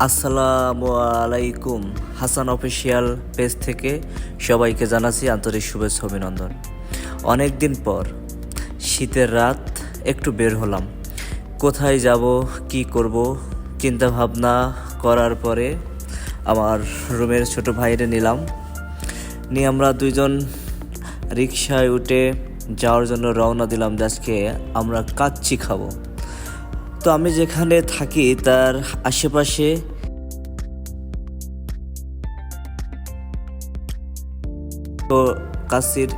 আসসালামু আলাইকুম। Hasan official page থেকে সবাইকে জানাচ্ছি আন্তরিক শুভেচ্ছা অভিনন্দন। অনেক দিন পর শীতের রাত একটু বের হলাম। কোথায় যাব, কি করব চিন্তা ভাবনা করার পরে আমার রুমের ছোট ভাইরে নিলাম, নিয়ে আমরা দুইজন রিকশায় উঠে যাওয়ার জন্য রওনা দিলাম। আজকে আমরা কাচ্চি খাবো। তো আমি যেখানে থাকি তার আশেপাশে তো কাচ্চির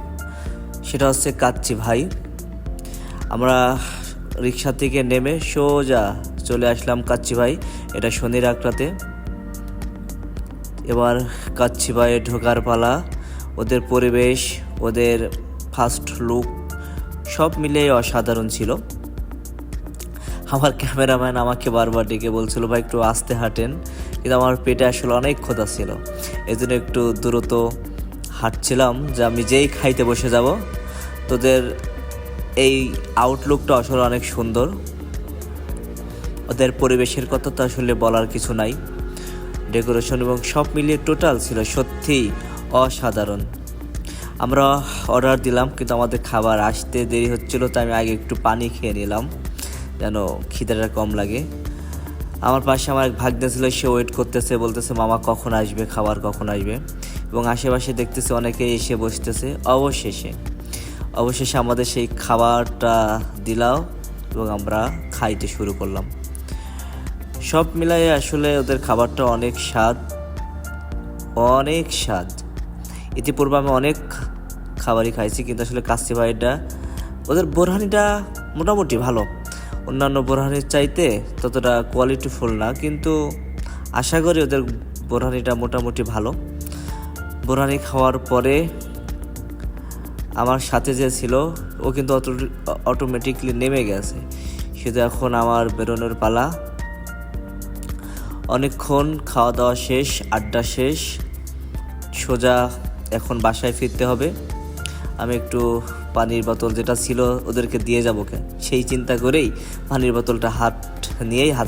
সেটা হচ্ছে কাচ্চি ভাই। আমরা রিক্সা থেকে নেমে সোজা চলে আসলাম কাচ্চি ভাই, এটা শনির আকড়াতে। এবার কাচ্চি ভাই ঢোকার পালা। ওদের পরিবেশ, ওদের ফার্স্ট লুক সব মিলিয়ে অসাধারণ ছিল। আমার ক্যামেরাম্যান আমাকে বারবার ডেকে বলছিল ভাই একটু আস্তে হাঁটেন, কিন্তু আমার পেটে আসলে অনেক ক্ষুধা ছিল, এই জন্য একটু দ্রুত হাঁটছিলাম যে আমি যেই খাইতে বসে যাব। তোদের এই আউটলুকটা আসলে অনেক সুন্দর, ওদের পরিবেশের কথা তো আসলে বলার কিছু নাই। ডেকোরেশন এবং সব মিলিয়ে টোটাল ছিল সত্যিই অসাধারণ। আমরা অর্ডার দিলাম, কিন্তু আমাদের খাবার আসতে দেরি হচ্ছিল, তাই আমি আগে একটু পানি খেয়ে নিলাম যেন খিদেটা কম লাগে। আমার পাশে আমার এক ভাগ্নে ছিল, সে ওয়েট করতেছে, বলতেছে মামা কখন আসবে, খাবার কখন আসবে। এবং আশেপাশে দেখতেছে অনেকেই এসে বসতেছে। অবশেষে আমাদের সেই খাবারটা দিলাও এবং আমরা খাইতে শুরু করলাম। সব মিলাই আসলে ওদের খাবারটা অনেক স্বাদ। ইতিপূর্বে আমি অনেক খাবারই খাইছি, কিন্তু আসলে কাচ্চি ভাইটা ওদের বোরহানিটা মোটামুটি ভালো, অন্যান্য বোরহানির চাইতে ততটা কোয়ালিটিফুল না, কিন্তু আশা করি ওদের বোরহানিটা মোটামুটি ভালো। বোরহানি খাওয়ার পরে আমার সাথে যে ছিল ও কিন্তু অটোমেটিকলি নেমে গেছে, শুধু এখন আমার বেরোনোর পালা। অনেকক্ষণ খাওয়া দাওয়া শেষ, আড্ডা শেষ, সোজা এখন বাসায় ফিরতে হবে। আমি একটু পানির বোতল যেটা ছিল ওদেরকে দিয়ে যাবো, সেই চিন্তা করেই পানির বোতলটা নিয়েই হাতে